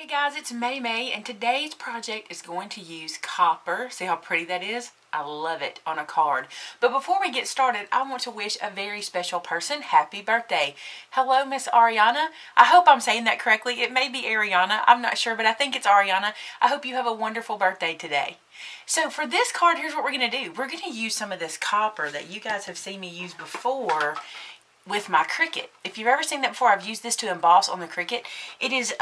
Hey guys, it's Maymay, and today's project is going to use copper. See how pretty that is? I love it on a card. But before we get started, I want to wish a very special person happy birthday. Hello, Miss Ariana. I hope I'm saying that correctly. It may be Ariana. I'm not sure, but I think it's Ariana. I hope you have a wonderful birthday today. So for this card, here's what we're going to do. We're going to use some of this copper that you guys have seen me use before with my Cricut. If you've ever seen that before, I've used this to emboss on the Cricut. It is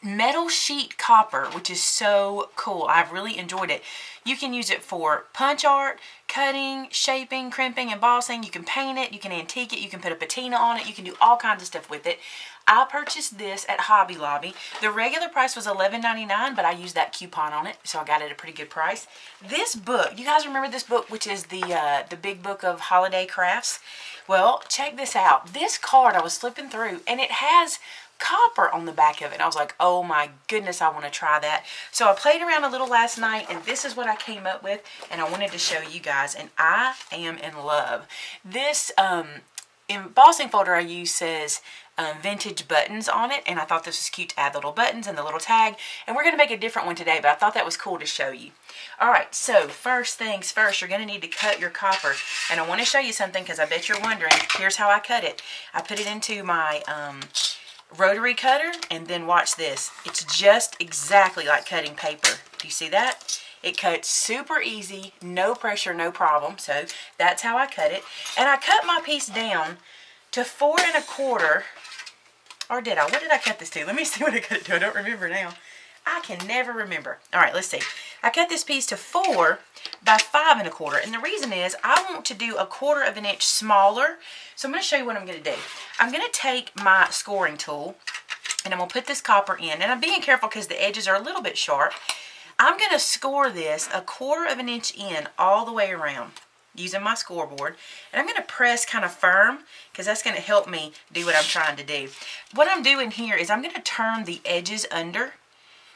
metal sheet copper, which is so cool. I've really enjoyed it. You can use it for punch art, cutting, shaping, crimping, embossing. You can paint it, you can antique it, you can put a patina on it, you can do all kinds of stuff with it. I purchased this at Hobby Lobby. The regular price was $11.99, but I used that coupon on it, so I got it at a pretty good price. This book, you guys remember this book, which is the big book of holiday crafts? Well, check this out. This card I was flipping through, and it has copper on the back of it. And I was like, oh my goodness, I want to try that. So I played around a little last night, and this is what I came up with, and I wanted to show you guys, and I am in love. This embossing folder I use says vintage buttons on it, and I thought this was cute to add the little buttons and the little tag, and we're going to make a different one today, but I thought that was cool to show you. Alright, so first things first, you're going to need to cut your copper, and I want to show you something because I bet you're wondering. Here's how I cut it. I put it into my rotary cutter, and then watch this. It's just exactly like cutting paper. Do you see that? It cuts super easy, no pressure, no problem. So that's how I cut it. And I cut my piece down to 4 1/4. Or did I? What did I cut this to? Let me see what I cut it to. I don't remember now. I can never remember. Alright, let's see. I cut this piece to 4 by 5 1/4. And the reason is I want to do 1/4 inch smaller. So I'm going to show you what I'm going to do. I'm going to take my scoring tool, and I'm going to put this copper in. And I'm being careful because the edges are a little bit sharp. I'm going to score this 1/4 inch in all the way around using my scoreboard. And I'm going to press kind of firm because that's going to help me do what I'm trying to do. What I'm doing here is I'm going to turn the edges under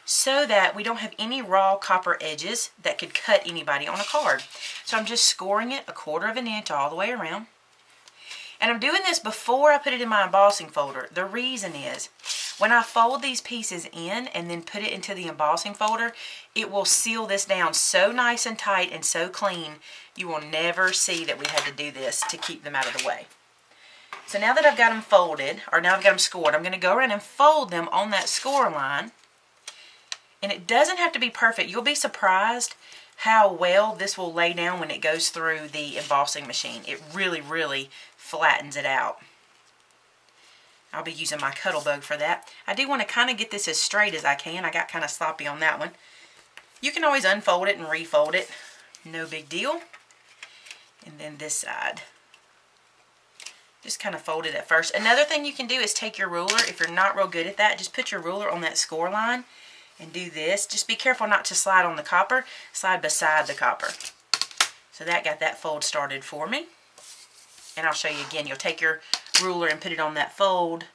so that we don't have any raw copper edges that could cut anybody on a card. So I'm just scoring it 1/4 inch all the way around. And I'm doing this before I put it in my embossing folder. The reason is, when I fold these pieces in and then put it into the embossing folder, it will seal this down so nice and tight and so clean, you will never see that we had to do this to keep them out of the way. So now that I've got them folded, or now I've got them scored, I'm going to go around and fold them on that score line. And it doesn't have to be perfect. You'll be surprised how well this will lay down when it goes through the embossing machine. It really, really flattens it out. I'll be using my Cuttlebug for that. I do want to kind of get this as straight as I can. I got kind of sloppy on that one. You can always unfold it and refold it. No big deal. And then this side. Just kind of fold it at first. Another thing you can do is take your ruler. If you're not real good at that, just put your ruler on that score line and do this. Just be careful not to slide on the copper. Slide beside the copper. So that got that fold started for me. And I'll show you again. You'll take your ruler and put it on that fold,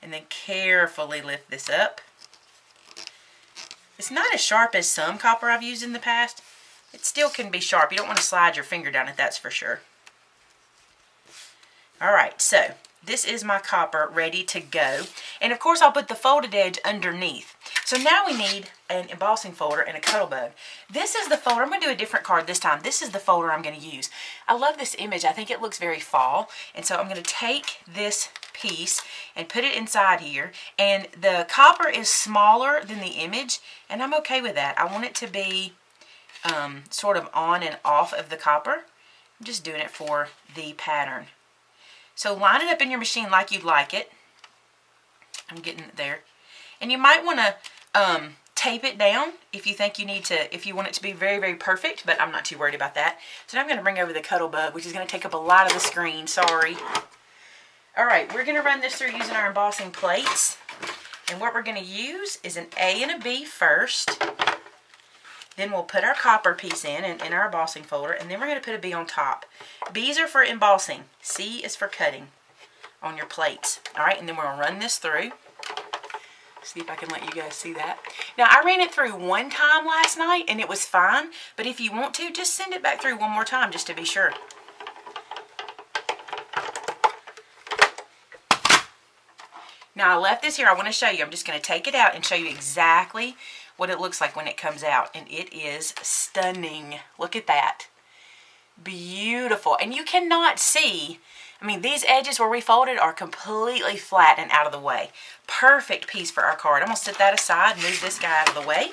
and then carefully lift this up. It's not as sharp as some copper I've used in the past. It still can be sharp. You don't want to slide your finger down it, that's for sure. Alright, so this is my copper ready to go. And of course I'll put the folded edge underneath. So now we need an embossing folder and a Cuttlebug. This is the folder. I'm going to do a different card this time. This is the folder I'm going to use. I love this image. I think it looks very fall. And so I'm going to take this piece and put it inside here. And the copper is smaller than the image, and I'm okay with that. I want it to be sort of on and off of the copper. I'm just doing it for the pattern. So line it up in your machine like you'd like it. I'm getting it there. And you might want to tape it down if you think you need to, if you want it to be very, very perfect, but I'm not too worried about that. So now I'm going to bring over the Cuttlebug, which is going to take up a lot of the screen. Sorry. Alright, we're going to run this through using our embossing plates. And what we're going to use is an A and a B first. Then we'll put our copper piece in our embossing folder, and then we're going to put a B on top. B's are for embossing. C is for cutting on your plates. Alright, and then we're going to run this through. See if I can let you guys see that. Now, I ran it through one time last night, and it was fine. But if you want to, just send it back through one more time just to be sure. Now I left this here. I want to show you. I'm just going to take it out and show you exactly what it looks like when it comes out. And it is stunning. Look at that. Beautiful. And you cannot see, I mean, these edges where we folded are completely flat and out of the way. Perfect piece for our card. I'm going to set that aside, move this guy out of the way.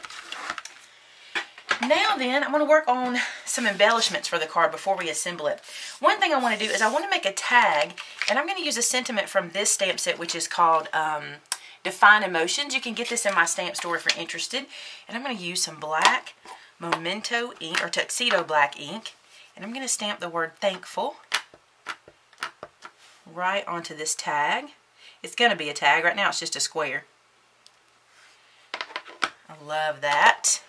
Now then, I'm going to work on some embellishments for the card before we assemble it. One thing I want to do is I want to make a tag, and I'm going to use a sentiment from this stamp set, which is called Define Emotions. You can get this in my stamp store if you're interested. And I'm going to use some black Memento ink, or Tuxedo black ink, and I'm going to stamp the word thankful right onto this tag. It's going to be a tag. Right now it's just a square. I love that.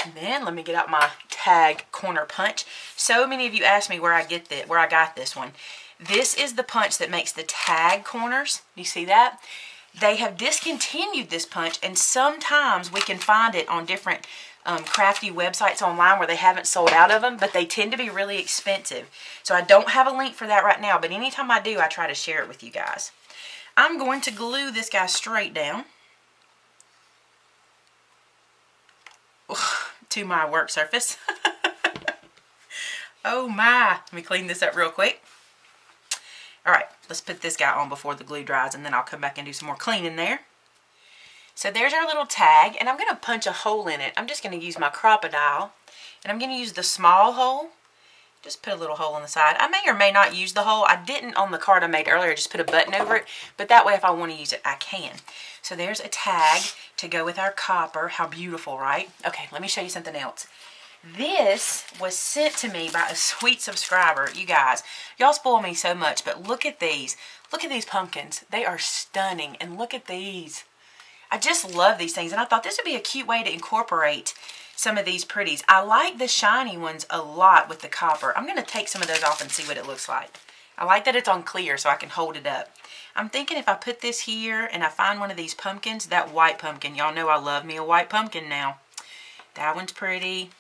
And then let me get out my tag corner punch. So many of you asked me where I got this one. This is the punch that makes the tag corners. You see that? They have discontinued this punch, and sometimes we can find it on different crafty websites online where they haven't sold out of them, but they tend to be really expensive. So I don't have a link for that right now, but anytime I do, I try to share it with you guys. I'm going to glue this guy straight down to my work surface. Oh my. Let me clean this up real quick. Alright, let's put this guy on before the glue dries, and then I'll come back and do some more cleaning there. So there's our little tag, and I'm going to punch a hole in it. I'm just going to use my crocodile, and I'm going to use the small hole. Just put a little hole on the side. I may or may not use the hole. I didn't on the card I made earlier, just put a button over it, but that way if I want to use it, I can. So there's a tag to go with our copper. How beautiful, right? Okay, let me show you something else. This was sent to me by a sweet subscriber. You guys, y'all spoil me so much, but look at these. Look at these pumpkins. They are stunning, and look at these. I just love these things, and I thought this would be a cute way to incorporate some of these pretties. I like the shiny ones a lot with the copper. I'm going to take some of those off and see what it looks like. I like that it's on clear so I can hold it up. I'm thinking if I put this here and I find one of these pumpkins, that white pumpkin, y'all know I love me a white pumpkin now. That one's pretty.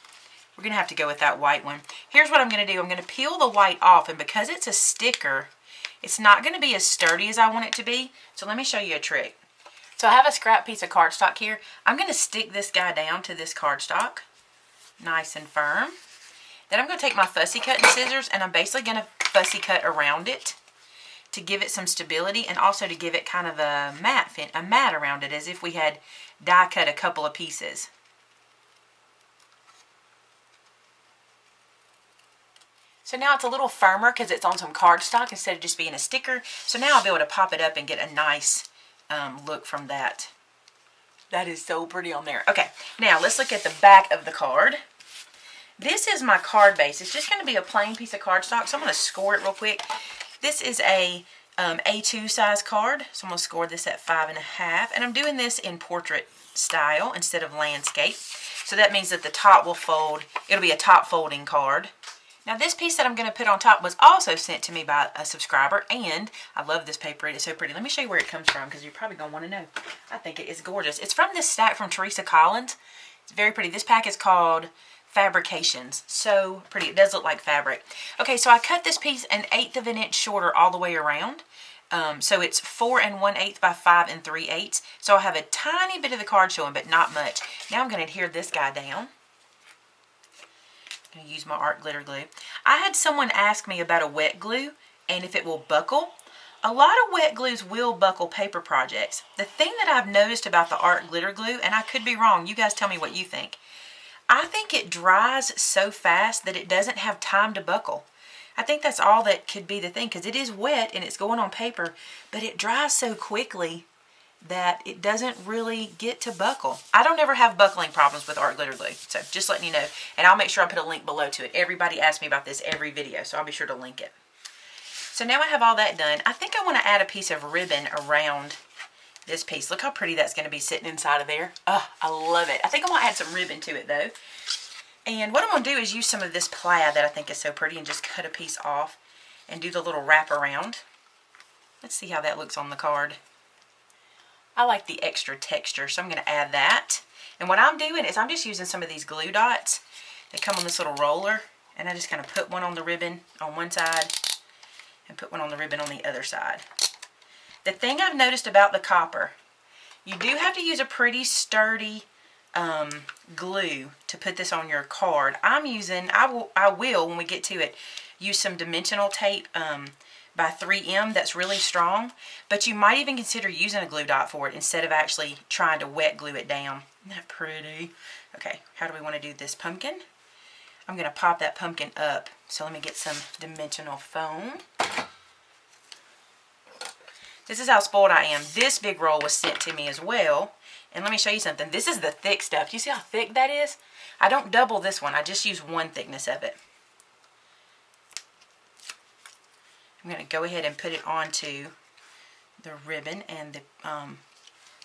We're going to have to go with that white one. Here's what I'm going to do. I'm going to peel the white off, and because it's a sticker, it's not going to be as sturdy as I want it to be. So let me show you a trick. So I have a scrap piece of cardstock here. I'm going to stick this guy down to this cardstock, nice and firm. Then I'm going to take my fussy cutting scissors, and I'm basically going to fussy cut around it to give it some stability, and also to give it kind of a mat around it, as if we had die cut a couple of pieces. So now it's a little firmer because it's on some cardstock instead of just being a sticker. So now I'll be able to pop it up and get a nice look from that. That is so pretty on there. Okay, now let's look at the back of the card. This is my card base. It's just going to be a plain piece of cardstock, so I'm going to score it real quick. This is a A2 size card, so I'm going to score this at 5.5. And I'm doing this in portrait style instead of landscape. So that means that the top will fold. It'll be a top folding card. Now this piece that I'm going to put on top was also sent to me by a subscriber, and I love this paper. It is so pretty. Let me show you where it comes from because you're probably going to want to know. I think it is gorgeous. It's from this stack from Teresa Collins. It's very pretty. This pack is called Fabrications. So pretty. It does look like fabric. Okay, so I cut this piece 1/8 of an inch shorter all the way around. So it's 4 1/8 by 5 3/8. So I'll have a tiny bit of the card showing, but not much. Now I'm going to adhere this guy down. I'm going to use my art glitter glue. I had someone ask me about a wet glue and if it will buckle. A lot of wet glues will buckle paper projects. The thing that I've noticed about the art glitter glue, and I could be wrong, you guys tell me what you think. I think it dries so fast that it doesn't have time to buckle. I think that's all that could be the thing, because it is wet and it's going on paper, but it dries so quickly that it doesn't really get to buckle. I don't ever have buckling problems with art glitter glue, so just letting you know. And I'll make sure I put a link below to it. Everybody asks me about this every video, so I'll be sure to link it. So now I have all that done. I think I want to add a piece of ribbon around this piece. Look how pretty that's going to be sitting inside of there. Oh, I love it. I think I'm going to add some ribbon to it though. And what I'm going to do is use some of this plaid that I think is so pretty and just cut a piece off and do the little wrap around. Let's see how that looks on the card. I like the extra texture, so I'm going to add that. And what I'm doing is I'm just using some of these glue dots. They come on this little roller, and I just kind of put one on the ribbon on one side and put one on the ribbon on the other side. The thing I've noticed about the copper, you do have to use a pretty sturdy glue to put this on your card. I will when we get to it, use some dimensional tape by 3M that's really strong, but you might even consider using a glue dot for it instead of actually trying to wet glue it down. Isn't that pretty? Okay, how do we want to do this pumpkin? I'm going to pop that pumpkin up, so let me get some dimensional foam. This is how spoiled I am. This big roll was sent to me as well. And let me show you something. This is the thick stuff. You see how thick that is? I don't double this one. I just use one thickness of it. I'm going to go ahead and put it onto the ribbon and the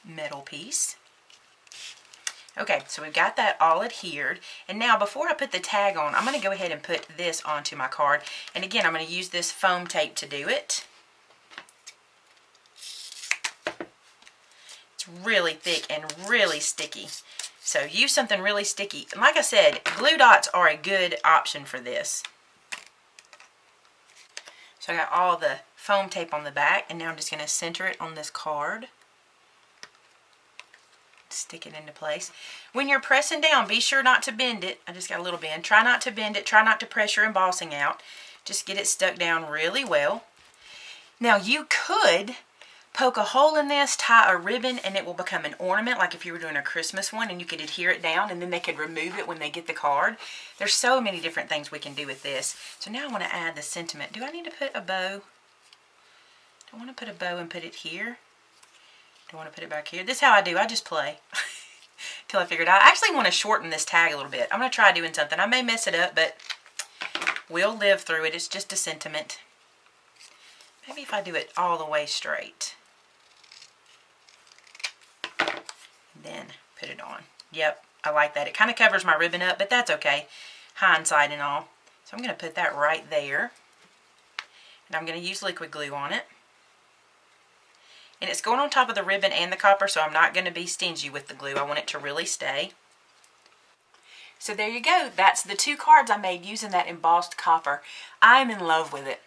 metal piece. Okay, so we've got that all adhered. And now before I put the tag on, I'm going to go ahead and put this onto my card. And again, I'm going to use this foam tape to do it. It's really thick and really sticky. So use something really sticky. And like I said, glue dots are a good option for this. So I got all the foam tape on the back, and now I'm just going to center it on this card. Stick it into place. When you're pressing down, be sure not to bend it. I just got a little bend. Try not to bend it. Try not to press your embossing out. Just get it stuck down really well. Now you could poke a hole in this, tie a ribbon, and it will become an ornament, like if you were doing a Christmas one, and you could adhere it down, and then they could remove it when they get the card. There's so many different things we can do with this. So now I want to add the sentiment. Do I need to put a bow? Do I want to put a bow and put it here? Do I want to put it back here? This is how I do. I just play till I figure it out. I actually want to shorten this tag a little bit. I'm going to try doing something. I may mess it up, but we'll live through it. It's just a sentiment. Maybe if I do it all the way straight. Then put it on. Yep, I like that. It kind of covers my ribbon up, but that's okay. Hindsight and all. So I'm going to put that right there. And I'm going to use liquid glue on it. And it's going on top of the ribbon and the copper, so I'm not going to be stingy with the glue. I want it to really stay. So there you go. That's the 2 cards I made using that embossed copper. I'm in love with it.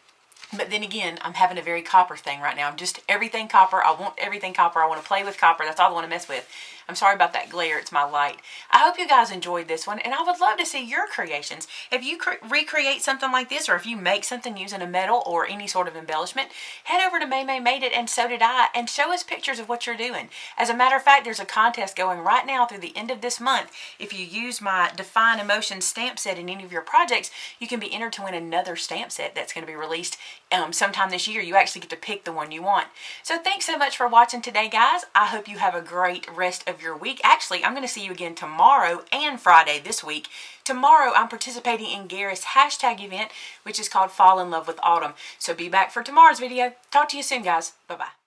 But then again, I'm having a very copper thing right now. I'm just everything copper. I want everything copper. I want to play with copper. That's all I want to mess with. I'm sorry about that glare. It's my light. I hope you guys enjoyed this one, and I would love to see your creations. If you recreate something like this, or if you make something using a metal or any sort of embellishment, head over to Maymay Made It, and so did I, and show us pictures of what you're doing. As a matter of fact, there's a contest going right now through the end of this month. If you use my Define Emotions stamp set in any of your projects, you can be entered to win another stamp set that's going to be released sometime this year. You actually get to pick the one you want. So thanks so much for watching today, guys. I hope you have a great rest of your week. Actually, I'm going to see you again tomorrow and Friday this week. Tomorrow, I'm participating in Gareth's hashtag event, which is called Fall in Love with Autumn. So be back for tomorrow's video. Talk to you soon, guys. Bye-bye.